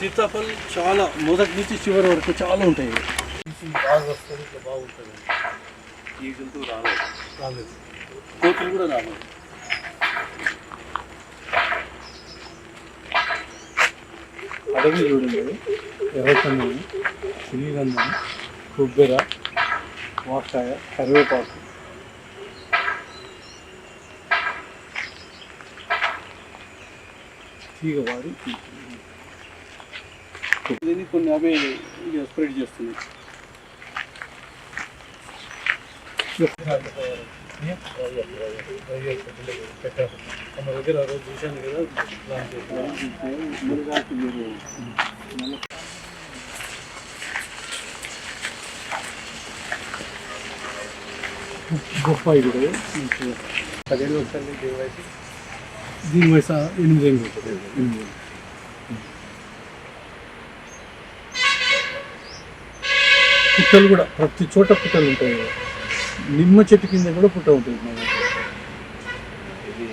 సీతాఫలం చాలా మొదటి నుంచి చివరి వరకు చాలా ఉంటాయి. బాగా వస్తుంది, ఇట్లా బాగుంటుంది. ఈగలతో రాలేదు, కోతులు కూడా రాలేదు. అడవి చూడండి, ఎర్రచందనం, శ్రీగంధం, కొబ్బెర, వాకాయ, కరివేపాకు, తీగవాడి దీన్ని కొన్ని అవే స్ప్రెడ్ చేస్తున్నాయి. పెట్టారు మన దగ్గర ఆ రోజు చూశాను కదా, మునగాకు మీరు గొప్ప ఇది కూడా మంచిగా 15 వర్షాలు దీని వయసు, దీని వయసు 8 ఏళ్ళు ఉంటుంది. 8 ఏళ్ళు. పుట్టలు కూడా ప్రతి చోట పుట్టలు ఉంటాయి. నిమ్మ చెట్టు కింద కూడా పుట్ట ఉంటుంది. ఇది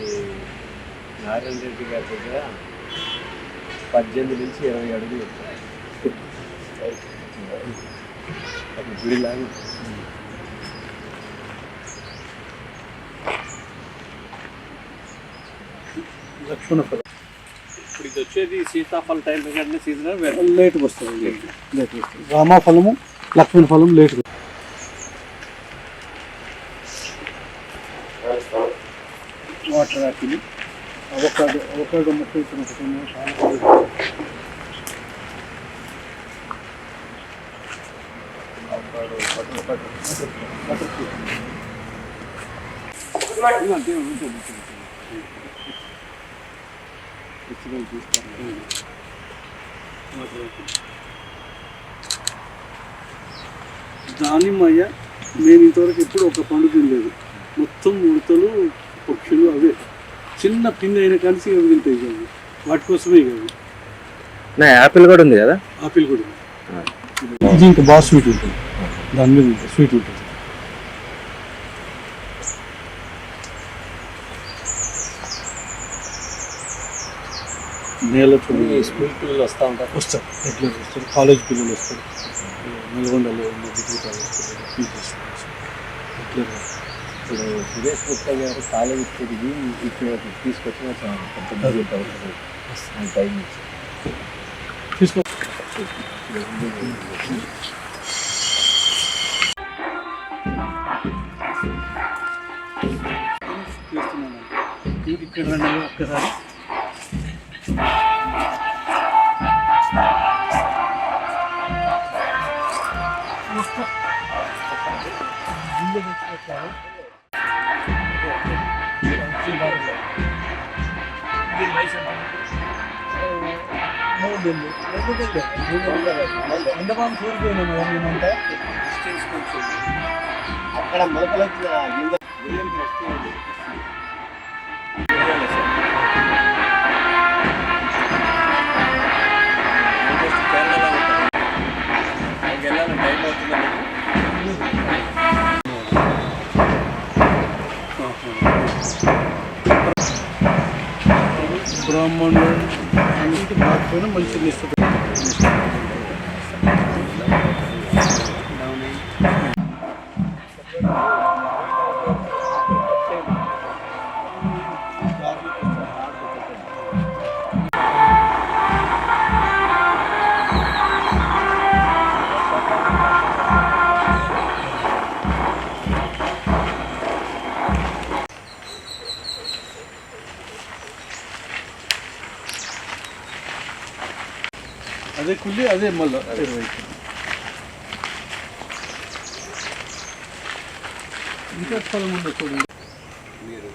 నారాయణ రెడ్డి గారి దగ్గర 18 నుంచి 20 అడుగులు అది గుడిలాగా. లక్ష్మణ ఫలం ఇప్పుడు ఇది వచ్చేది సీతాఫల టైం కంటే సీజన్ లేట్గా వస్తుంది. లేట్గా వస్తుంది. రామాఫలము, లక్ష్మణ ఫలం లేట్గా. వాటర్ యాపిల్, అవకాడో మొక్క ఇక్కడ దానిమ్మయ్య నేను ఇంతవరకు ఎప్పుడు ఒక పండు తినలేదు. మొత్తం ఉడతలు, పక్షులు అవే చిన్న పిండి అయిన కలిసి అవి తింటాయి కాదు, వాటి కోసమే కాదు. యాపిల్ కూడా ఉంది కదా, ఆపిల్ కూడా ఇది ఇంకా బాగా స్వీట్ ఉంటుంది. దాని మీద స్వీట్ ఉంటుంది. నేల స్కూల్ పిల్లలు వస్తారు, రెగ్యులర్ వస్తారు, కాలేజ్ పిల్లలు వస్తారు, నల్గొండలో డిగ్రీ రెగ్యులర్గా. ఇప్పుడు సురేష్ గుప్తా గారు కాలేజీ తిరిగి ఇక్కడ తీసుకొచ్చిన టైం తీసుకో. ఇక్కడ రండి ఒక్కసారి. ఎంతమంది చూరిపోయినాము ఏమంటే అక్కడ మొలకలు వచ్చిన బ్రాహ్మణుడు అన్నింటి మాకపోయినా మంచిగా ఇస్తుంది. అదే కుల్లి, అదే మళ్ళీ 20. ఇంకా స్థలం ఉండదు చూడండి. మీరు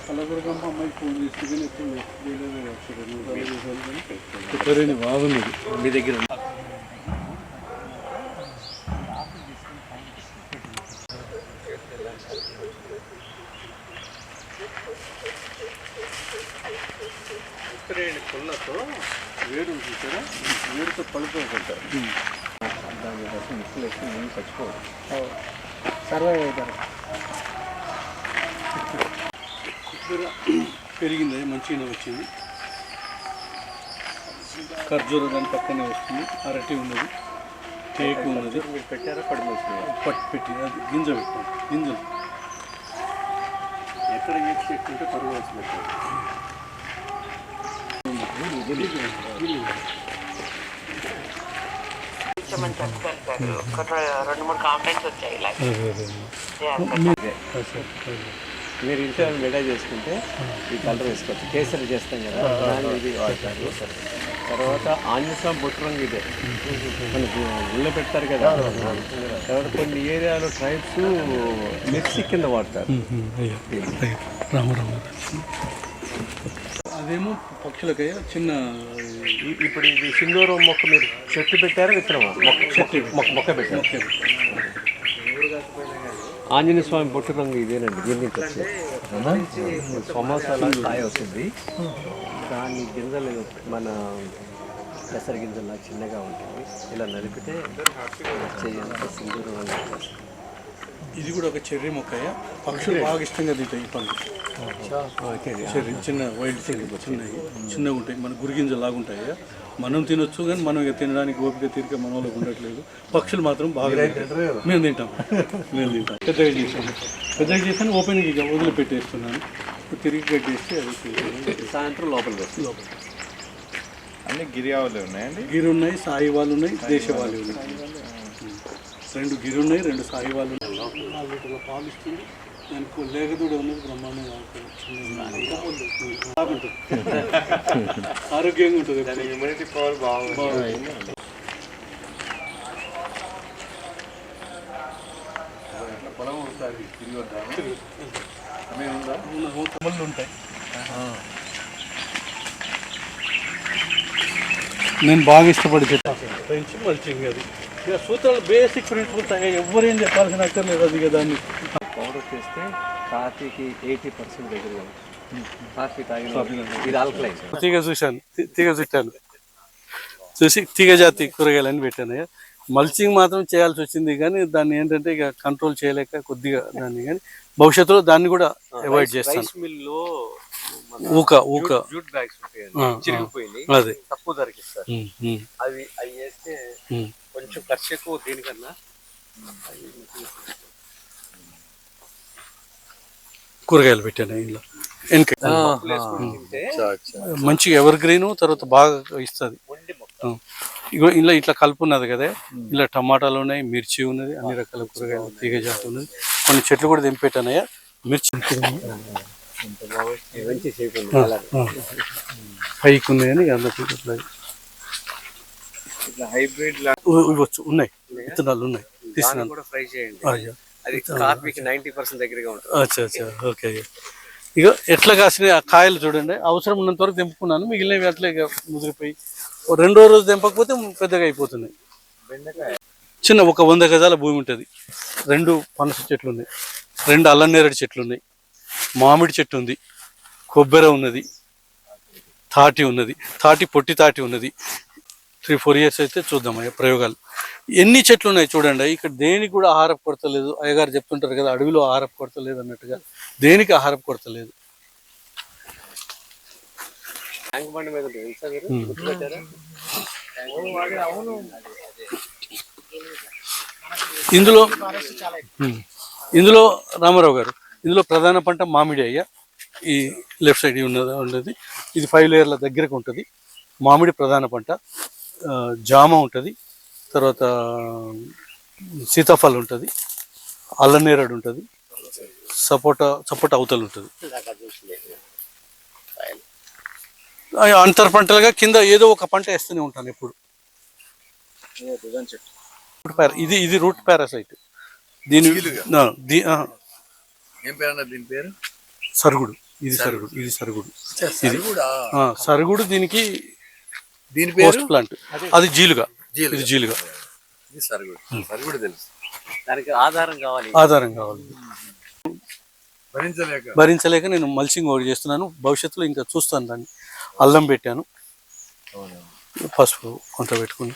కలదుర్గమ్మ అమ్మాయి ఫోన్ చేస్తే కానీ ఎప్పుడు బాగున్నది మీ దగ్గర పుల్లతో వేడు చూసారా, వేడితో పడిపోతుంటారు. దాని కోసం ఇన్స్టలేషన్ ఏమి చచ్చిపోదు, సర్వైవ్ అవుతారు. పెరిగింది, మంచిగా వచ్చింది. ఖర్జూర దాని పక్కనే వస్తుంది, అరటి ఉన్నది, టేకు ఉన్నది. మీరు పెట్టారా పట్టు పెట్టి అది గింజ పెట్టాం. గింజలు ఎక్కడ చెట్టు పరుగు వచ్చినట్టు మీరు ఇంట్లో మెడా చేసుకుంటే ఈ కలర్ వేసుకోవచ్చు. కేసరి చేస్తాం కదా, ఇది వాడతారు. తర్వాత ఆంజనేయస్వామి బొట్టు రంగు ఇదే మనకి ఉళ్ళ పెడతారు కదా. తర్వాత కొన్ని ఏరియాలో ట్రైబ్స్ మిర్చి కింద వాడతారు. అదేమో పక్షులకయ్య చిన్న. ఇప్పుడు ఇది సింధూరం మొక్క మీరు చెట్టు పెట్టారా విత్తనమా? మొక్క పెట్టారు. ఆంజనేయ స్వామి బొట్టు రంగు ఇదేనండి. దీని సమోసాల కాయ వస్తుంది. దాని గింజలు మన పెసర గింజలు చిన్నగా ఉంటుంది. ఇలా నలిపితే చేయంత సింధూరం రంగు. ఇది కూడా ఒక చెర్రీ మొక్కయ్య. పక్షులు బాగా ఇష్టంగా తింటాయి ఈ పండు. చెర్రీ చిన్న వైట్ చిన్నగా ఉంటాయి, మన గురిగింజలు లాగుంటాయి. మనం తినొచ్చు కానీ మనం ఇక తినడానికి ఓపిక తీరిక మన వాళ్ళకి ఉండట్లేదు. పక్షులు మాత్రం బాగా మేము తింటాం. పెద్దగా చేసాను ఓపెన్గా ఇక వదిలిపెట్టేస్తున్నాను. తిరిగి కట్టేస్తే అది సాయంత్రం లోపల అన్ని గిరి ఆవులు ఉన్నాయండి. గిరి ఉన్నాయి, సాయి వాళ్ళు ఉన్నాయి, దేశవాళీ ఉన్నాయి. 2 గిరి ఉన్నాయి, 2 సాయి వాళ్ళు ఉన్నాయి. 4 లీటర్ల పాలు ఇస్తుంది. దానికి లేగదూడ ఉన్నది, బ్రహ్మాండంగా బాగుంటుంది, ఆరోగ్యంగా ఉంటుంది. ఇమ్యూనిటీ పవర్ బాగుంది. పొలం ఒకసారి తిరిగి వద్దాము. కొమ్మలు ఉంటాయి. నేను బాగా ఇష్టపడి చెట్టు పెంచి మల్చింగ్. అది ఇక సూత్రాలు బేసిక్ ప్రిన్సిపల్స్ ఎవరేం చెప్పాల్సిన అక్కర్లేదు. అది ఇక దాన్ని పౌడర్ చేస్తే కాఫీకి 80% దగ్గరగా ఉంటుంది. కాఫీ తాగిన ఇది ఆల్కలైన్. తీగ చూశాను, తీగ చుట్టాను, చూసి తీగ జాతి కూరగాయలని పెట్టాను. మల్చింగ్ మాత్రం చేయాల్సి వచ్చింది కానీ దాన్ని ఏంటంటే ఇక కంట్రోల్ చేయలేక కొద్దిగా దాన్ని, కానీ భవిష్యత్తులో దాన్ని కూడా అవాయిడ్ చేస్తాను. ఊక అదే తక్కువ ధరకి ఇస్తారు. అవి వేస్తే కొంచెం ఖర్చు ఎక్కువ దీనికన్నా. కూరగాయలు పెట్టాను ఇంట్లో. మంచిగా ఎవర్ గ్రీన్, తర్వాత బాగా ఇస్తుంది. ఇగో ఇలా ఇట్లా కలుపు ఉన్నది కదా. ఇలా టమాటాలు ఉన్నాయి, మిర్చి ఉన్నది, అన్ని రకాల కూరగాయలు తీగ జాతి ఉన్నది. కొన్ని చెట్లు కూడా తెంపెట్టానయ్యా. మిర్చి పైకి ఉన్నాయని హైబ్రిడ్ ఇవ్వచ్చు. ఉన్నాయి, విత్తనాలు ఉన్నాయి, తీసుకున్నాను. అచ్చా ఓకే. ఇక ఎట్లా కాసిన కాయలు చూడండి. అవసరం ఉన్నంత వరకు తెంపుకున్నాను, మిగిలినవి అట్లా ఇక ముదిరిపోయి 2వ రోజు తెంపకపోతే పెద్దగా అయిపోతున్నాయి. చిన్న ఒక 100 గజాల భూమి ఉంటుంది. 2 పనస చెట్లు ఉన్నాయి, 2 అల్లం నేరేడు చెట్లు ఉన్నాయి, మామిడి చెట్టు ఉంది, కొబ్బరి ఉన్నది, తాటి ఉన్నది, పొట్టి తాటి ఉన్నది. 3-4 years అయితే చూద్దాం అయ్యా ప్రయోగాలు. ఎన్ని చెట్లు ఉన్నాయి చూడండి. ఇక్కడ దేనికి కూడా ఆహారపు కొరత లేదు. అయ్యగారు చెప్తుంటారు కదా, అడవిలో ఆహారపు కొరత లేదు అన్నట్టుగా దేనికి ఆహారపు కొరత లేదు. ఇందులో రామారావు గారు, ఇందులో ప్రధాన పంట మామిడి అయ్యా. ఈ లెఫ్ట్ సైడ్ ఉన్నది ఇది 5 లేయర్ల దగ్గరకు ఉంటుంది. మామిడి ప్రధాన పంట. జామ ఉంటుంది, తర్వాత సీతాఫలం ఉంటుంది, అల్లనేరేడు ఉంటుంది, సపోటా అవతలు ఉంటుంది. అంతర్ పంటలుగా కింద ఏదో ఒక పంట వేస్తూనే ఉంటాను ఎప్పుడు. ఇది రూట్ పారాసైట్. దీని సరుగుడు. ఇది సరుగుడు. సరుగుడు దీనికి పోస్ట్ ప్లాంట్. అది జీలుగా. ఇది జీలుగా. దానికి ఆధారం కావాలి. భరించలేక నేను మల్చింగ్ ఒకటి చేస్తున్నాను. భవిష్యత్తులో ఇంకా చూస్తాను దాన్ని. అల్లం పెట్టాను, పసుపు కొంత పెట్టుకుని.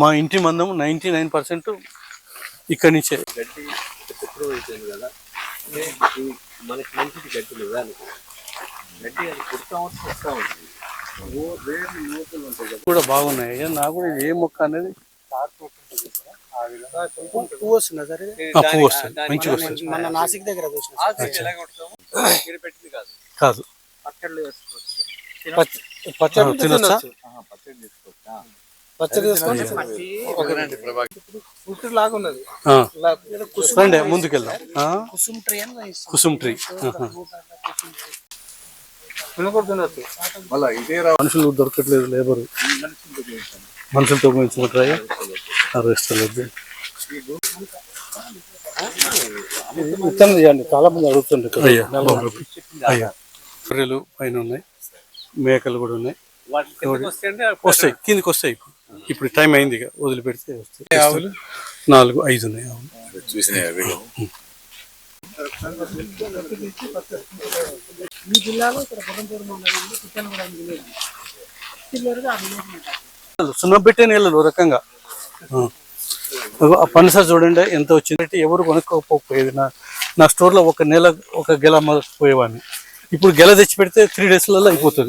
మా ఇంటి మందం 99% ఇక్కడి నుంచే. గడ్డి అయిపోయింది కదా, మనకి మంచిది గడ్డి లేదా. గడ్డి అది పుడతా వస్తూ ఉంటుంది. కూడా బాగున్నాయి. నాకు కూడా ఇది ఏ మొక్క అనేది పువ్వు వస్తుందా సార్ ఇది? పువ్వు వస్తుంది, మంచిగా వస్తుంది. మన నాసిక్ దగ్గర చూసిన కాదు పచ్చడి తినొచ్చా? పచ్చడి చేసుకొని పుట్టి లాగా ఉన్నది. ఆ. రండి ముందుకెళ్దాం. కుసుమ్ ట్రీ అని వేస్తాం. కుసుమ్ ట్రీ. తినకూడదు. మళ్ళీ ఇదే మనుషులు దొరకట్లేదు, లేబరు మనుషులతో పెంచుకుంటారా హార్వెస్టర్లు. విత్తనం చేయండి, చాలా మంది అడుగుతుండే. అయ్యా అయ్యా గొర్రెలు పైన ఉన్నాయి, మేకలు కూడా ఉన్నాయి. వస్తాయి కిందికి వస్తాయి. ఇప్పుడు టైం అయింది, ఇక వదిలిపెడితే వస్తాయి. 4, 5 ఉన్నాయి ఆవులు. ఈ జిల్లాలో ఇక్కడ గుర్రంపూర్ మండలంలో కిచెన్గూడ విలేజ్ చిల్లరగా ఆ విలేజ్ ఉంటుంది. సున్నం పెట్టే నీళ్ళు ఓ రకంగా. ఆ పనస చూడండి ఎంత వచ్చింది. ఎవరు కొనుక్కోకపోయేది. నా స్టోర్లో ఒక నెల ఒక గెల పోయేవాడిని. ఇప్పుడు గెల తెచ్చి పెడితే 3 daysలలో అయిపోతుంది.